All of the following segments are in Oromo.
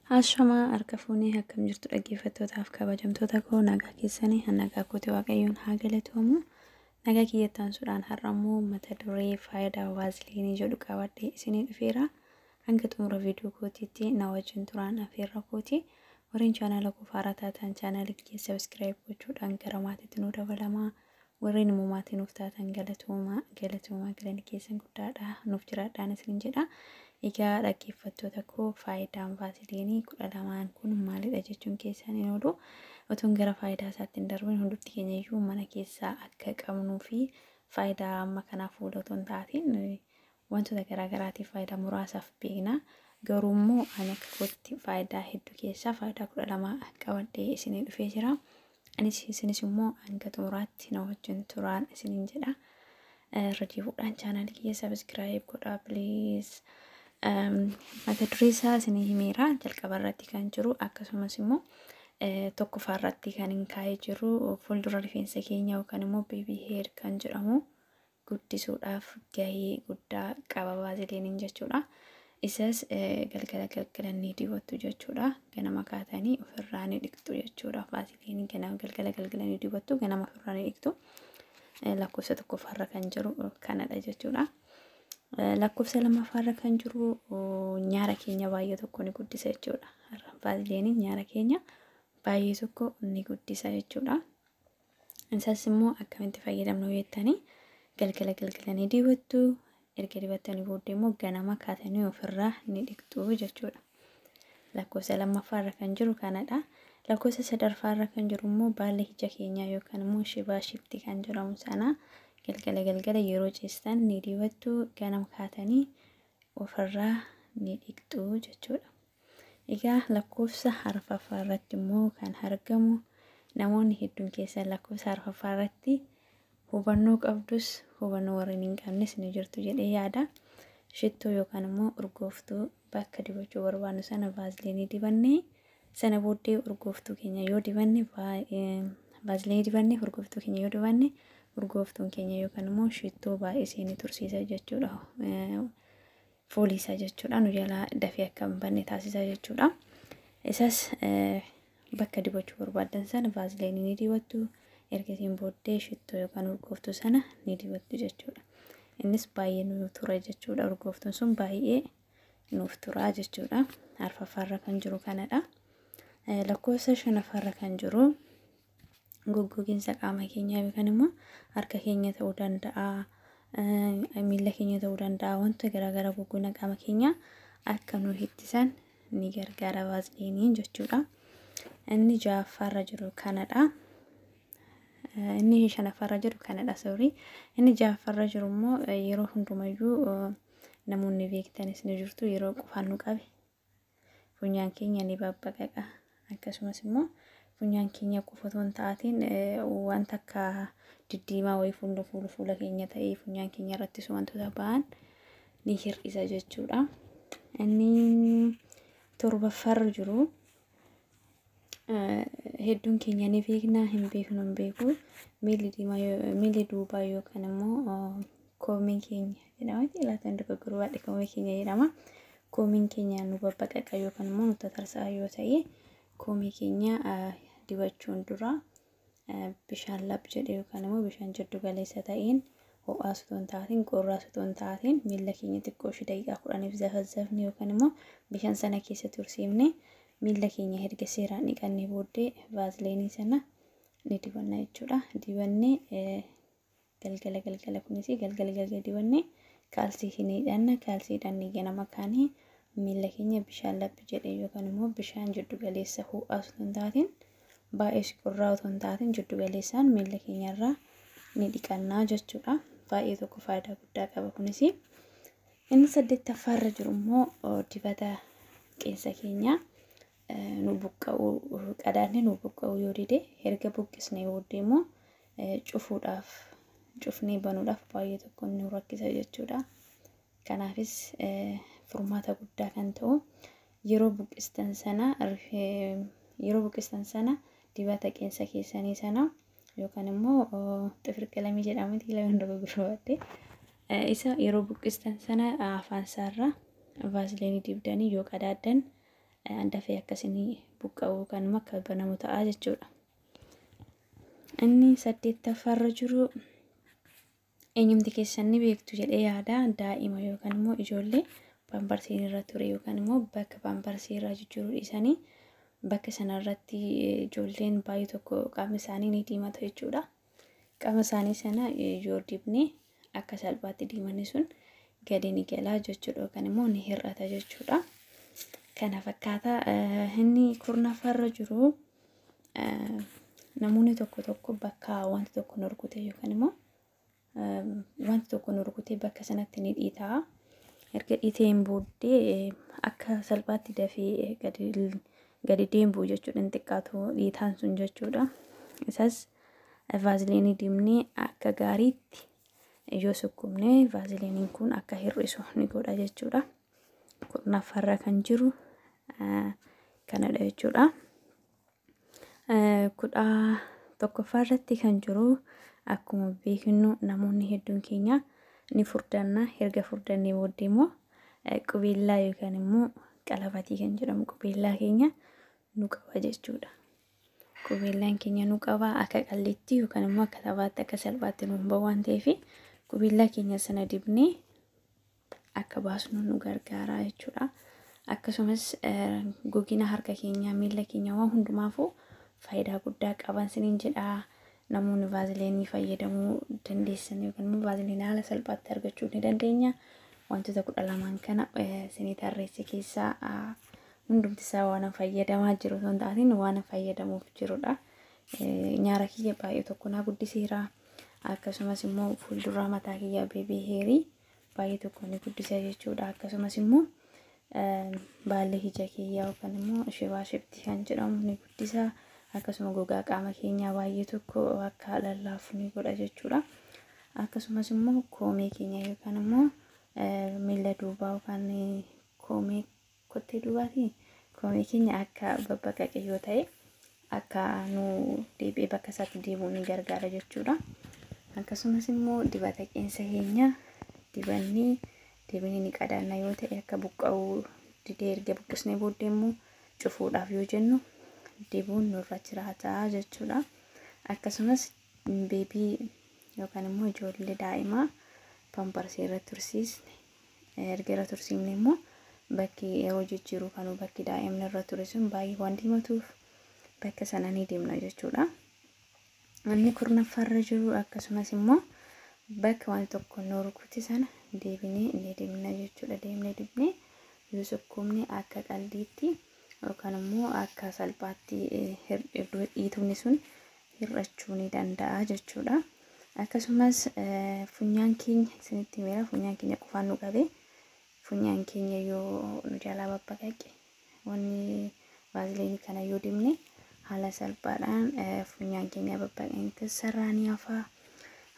Ashamaa harka fuunee akkam jirtu dhaggeeffattootaaf kabajamtoota koo nagaa keessanii nagaa kooti waaqayyoon haa galatoomuu. Nagaa kiyyattaan sudhaan har'ammoo mata duree faayidaa vaaziliinii jedhu qabadhee isinii dhufeera. Hanga xumura viidiyoo kootiitti na wajjin turaan afeerra kooti. Warreen chaanaala koo haaraa taatan chaanaalicha sabiskiraayib gochuudhaan gara maatiitti nu dabalamaa. Warreen immoo maatii nuuf taatan galatoomaa galanni keessan guddaadha. Nuuf jiraadhaan isin jedha. Egaa dhaggeeffattoota koo faayidaan vaaziliinii 12 kun maalidha jechuun keessan hin oolu. Otoon gara faayidaa isaatti hin darbin hundumti keenya iyyuu mana keessaa akka qabnuu fi faayidaa amma kanaaf fuula otoo hin taatiin wantoota garaagaraatiif faayidaa muraasaaf beekna. Garuu immoo ani akka kootti faayidaa hedduu keessaa faayidaa 12 qabadhee isinii dhufee jira. Isinis immoo hanga xumuraatti na wajjin turaan isiniin jedha. Irra deebi'uudhaan chaanaala kiyya sabiskiraayib godhaa please. Mata duree isaa isinii himeera jalqaba irratti kan jiru akkasumas immoo tokkoffaa irratti kan hin kaa'ee jiru fuuldura rifeensa keenya yookaan immoo beebii heer kan jedhamu guddisuudhaaf gahee guddaa qaba vaaziliiniin jechuudha. Isas galgala ni dibattu jechuudha. Ganama kaatanii ofirraa ni dhiqxu jechuudha. Vaaziliiniin ganama galgala ni dibattu ganama ofirraa ni dhiqxu. Lakkoofsa tokkoffaarra kan jiru kanadha jechuudha. Lakkoofsa lammaffaarra kan jiru nyaara keenya baay'ee tokko ni guddisa jechuudha. Vaaziliiniin nyaara keenya baay'ee tokko ni guddisa jechuudha. Isas immoo akkamitti fayyadamnu jettanii galgala ni dibattu. Erga dibattanii booddee immoo ganama kaatanii ofirraa ni dhiqxu jechuudha. Lakkoofsa lammaffaarra kan jiru kanadha. Lakkoofsa sadarfaarra kan jiru immoo baallee ija keenyaa yookaan immoo shibaa shiftii kan jedhamu sana galgala yeroo ciistan ni dibattu ganama kaatanii ofirraa ni dhiqxu jechuudha. Egaa lakkoofsa arfaffaarratti immoo kan argamu namoonni hedduun keessan lakkoofsa arfaffaarratti hubannoo qabdus hubannoo warreen hin qabnes ni jirtu jedhee yaada. Shittoo yookaan immoo urgooftuu bakka dibachuu barbaannu sana vaaziliinii dibannee sana booddee urgooftuu keenya yoo dibanne vaaziliinii dibannee urgooftuu keenya yoo dibanne urgooftuun keenya yookaan immoo shittoo baay'ee ni tursiisa jechuudha. Fooliisa jechuudha. Nu jalaa dafee akka hin banne taasisa jechuudha. Isas bakka dibachuu barbaadan sana vaaziliinii ni dibattu. Ergasiin booddee shittoo yookaan urgooftuu sana ni dibattu jechuudha. Innis baay'ee nuuf tura jechuudha. Urgooftuun sun baay'ee nuuf tura jechuudha. Arfaffaarra kan jiru kanadha. Lakkoofsa shanaffaarra kan jiru goggogiinsa qaama keenyaa yookaan immoo harka keenya ta'uu danda'a, miila keenya ta'uu danda'a, wanta garaagaraa goggogina qaama keenyaa akka nu ittisan ni gargaara vaaziliiniin jechuudha. Inni ja'affaarra jiru kanadha. Inni shanaffaarra jiru kanadha sorry. Inni ja'affaarra jiru immoo yeroo hundumayyuu namoonni beektanis ni jirtu yeroo qufaannu qabe funyaan keenya ni babbaqaqa. Akkasumas immoo funyaan keenya qofa otoo hin taatiin wanta akka diddiimaa wayii fuula keenya ta'ee funyaan keenya irrattis wantoota ba'an ni hir'isa jechuudha. Inni torbaffaarra jiru hedduun keenya ni beekna hin beeku miilli duubaa yookaan immoo koomeen keenya jedhama. Laatan dogoggoruu baadhee koomee keenya jedhama. Koomeen keenya nu babbaqaqa yookaan immoo nu tatarsa'a yoo ta'e koomee keenya dibachuun dura bishaan lap jedhee yookaan immoo bishaan jiddu galeessa ta'een ho'aas otoo hin taatiin qorraas otoo hin taatiin miila keenya xiqqoo ishee daqiiqaa 10 zafazafne yookaan immoo bishaan sana keessa tursiifne miila keenya erga seeraan dhiqannee booddee vaaziliinii sana ni dibanna jechuudha. Dibannee galgala kunis galgala dibannee kaalsii hin hidhanna. Kaalsii hidhannee ganama kaanee miila keenya bishaan lap jedhee yookaan immoo bishaan jiddu galeessa ho'aas otoo hin taatiin baay'ee qorraa otoo hin taatiin jiddu galeessaan miila keenyarraa ni dhiqannaa jechuudha. Baay'ee tokko faayidaa guddaa qaba kunis. Inni 8ffaarra jiru immoo dibata qeensa keenyaa nu buqqa'u qadaadni nu buqqa'u yoo dide erga buqqisnee booddee immoo cufnee banuudhaaf baay'ee tokko nu rakkisa jechuudha. Kanaafis furmaata guddaa kan ta'u yeroo buqqistan sana dibata qeensa keessanii sana yookaan immoo xifir qalamii jedhamti lamaan dogoggoruu baadhee isa yeroo buqqistan sana afaan isaarra vaaziliinii dibdanii yoo qadaaddan dafee akkasii buqqa'uu kan akka banamu ta'a jechuudha. Inni 8ffaarra jiru eenyumti keessan ni beektu jedhee yaada. Daa'ima yookaan immoo ijoollee pamparsiin irra ture yookaan immoo bakka pamparsii irra jijjiiruu dhiisanii bakka sanarratti ijoolleen baay'ee tokko qaama isaanii ni diimata jechuudha. Qaama isaanii sana yoo dibne akka salphaatti diimanni sun gadi ni gala jechuudha yookaan immoo ni hir'ata jechuudha. Kana fakkaata. Inni 10ffaarra jiru namoonni tokko bakka wanti tokko nurkute yookaan immoo wanti tokko nurkute bakka sanatti ni dhiitaa. Erga dhiiteen booddee akka salphaatti dafee gadi deembu jechuudha. Inni xiqqaatu dhiitaan sun jechuudha. Isas vaaziliinii dibnee akka gaariitti yoo sukkumne vaaziliiniin kun akka hir'isu ni godha jechuudha. 10ffaarra kan jiru kanadha jechuudha. 11ffaarratti kan jiru akkuma beeknu namoonni hedduun keenya ni furdanna. Erga furdannee booddee immoo qubeellaa yookaan immoo qalabatii kan jedhamu qubeellaa keenya nu qaba jechuudha. Qubeellaan keenya nu qaba akka qalleetti yookaan immoo akka taphaatti akka salphaatti nu hin bahu waan ta'eef qubeellaa keenya sana dibnee akka baasnu nu gargaara jechuudha. Akkasumas gogina harka keenya miila keenya waan hundumaafuu faayidaa guddaa qaban siniin jedha. Namoonni vaaziliinii fayyadamuu dandeessan yookaan immoo vaaziliinii haala salphaatti argachuu ni dandeenya. Wantoota 12 kana sinii tarreesse keessaa hundumti isaa waan fayyadamaa jiru osoo hin taatiin waan fayyadamuuf jirudha. Nyaara kiyya baay'ee tokko na guddiseera. Akkasumas immoo fuuldura mataa kiyya beebii heerii baay'ee tokko ni guddisa jechuudha. Akkasumas immoo baallee ija kiyyaa yookaan immoo shibaa-shibtii kan jedhamu ni guddisa. Akkasuma gogaa qaama keenyaa baay'ee tokko akka lallaafu ni godha jechuudha. Akkasumas immoo koomee keenya yookaan immoo miila duubaa yookaan koomee kottee duubaati. Koomee keenya akka babbaqaqe yoo ta'e akka nu deebi'ee bakka isaatti deebi'uu ni gargaara jechuudha. Akkasumas immoo dibata qeensa keenya dibannee deebinee ni qadaadna yoo ta'e akka buqqa'uu didee erga buqqisnee booddee immoo cufuudhaaf yoo jennu dibuun nurra jiraata jechuudha. Akkasumas beebii yookaan immoo ijoollee daa'imaa pamparsii irra tursiisne erga irra tursiifne immoo bakki yeroo jijjiiruu kan bakki daa'imni irra ture sun baay'ee waan diimatuuf bakka sana ni deemna jechuudha. Inni 10ffaarra jiru akkasumas immoo bakka waan tokko nu rukute sana deebinee ni deemna jechuudha. Deemnee dibnee yoo sukkumne akka qaldiitti yookaan immoo akka salphaatti dhiitumni sun hir'achuu ni danda'a jechuudha. Akkasumas funyaan keenya isinitti meera funyaan keenya qufaan nu qabe funyaan keenya yoo nu jalaa babbaqaqe wanni vaaziliinii kana yoo dibne haala salphaadhaan funyaan keenya babbaqaqee sarraanii hafaa.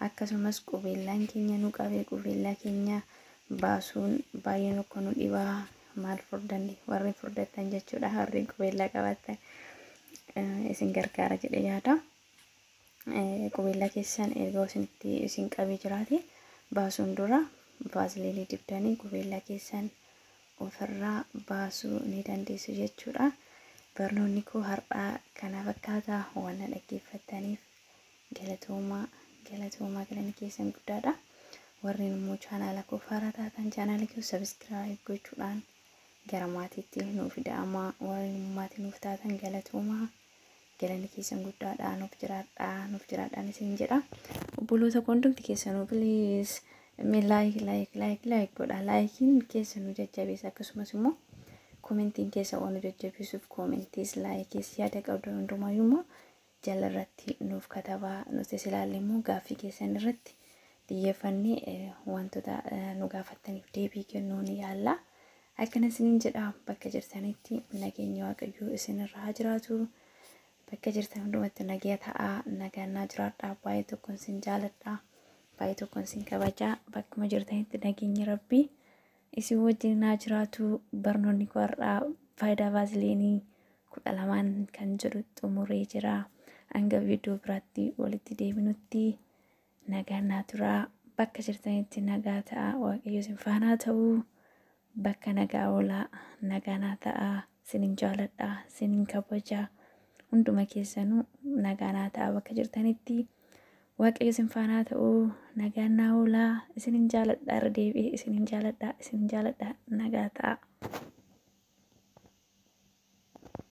Akkasumas qubeellaan keenya nu qabe qubeellaa keenya baasuun baay'ee nu dhibaa. Maal furdanne warri furdatan jechuudha. Warri qubeellaa qabaatan isin gargaara jedhee yaada. Qubeellaa keessan erga isinitti isin qabee jiraate baasuun dura vaaziliinii dibdanii qubeellaa keessan ofirraa baasuu ni dandeessu jechuudha. Barnoonni koo har'aa kana fakkaata. Waan dhaggeeffattaniif galatoomaa galanni keessan guddaadha. Warreen immoo chaanaala koo haaraa taatan chaanaala koo sabiskiraayib gochuudhaan gara maatiitti nuuf da'amaa. Warreen maatii nuuf taatan galatoomaa galanni keessan guddaadha. Nuuf jiraadhaan isin jedha. Obboloota hundumti keessanuu please like godha. Laayikiin keessanuu jajjabeessa. Akkasumas immoo komentiin keessa waan nu jajjabeessuuf komentiis laayikiis yaada qabdu hundumayyuu immoo jala irratti nuuf katabaa. Nuti ilaalle immoo gaaffii keessan irratti xiyyeeffannee wantoota nu gaafattaniif deebii kennuu ni yaalla. Akkana isiniin jedha. Bakka jirtanitti nageenya Waaqayyoo isinirra haa jiraatu. Bakka jirtan hundumatti nagaa ta'aa. Nagaan jiraadhaa. Baay'ee tokkoon isin jaaladha. Baay'ee tokkoon isin kabajaa. Bakkuma jirtanitti nageenyi Rabbii isin wajjin haa jiraatu. Barnoonni koo har'aa faayidaa vaaziliinii 12 kan jedhu xumuree jira. Hanga viidiyoo biraatti walitti deebinutti nagaan turaa. Bakka jirtanitti nagaa ta'aa. Waaqayyo isin faana ta'u. Bakka nagaa oolaa. Nagaan ta'aa. isinin jaaladha, isinin kabaja. Hunduma keessanuu nagaan haa ta'aa bakka jirtanitti. Waaqayyo isin faana haa ta'u, nagaan naa oolaa. Isinin jaaladha irra deebi'ee isinin jaaladha nagaa ta'a.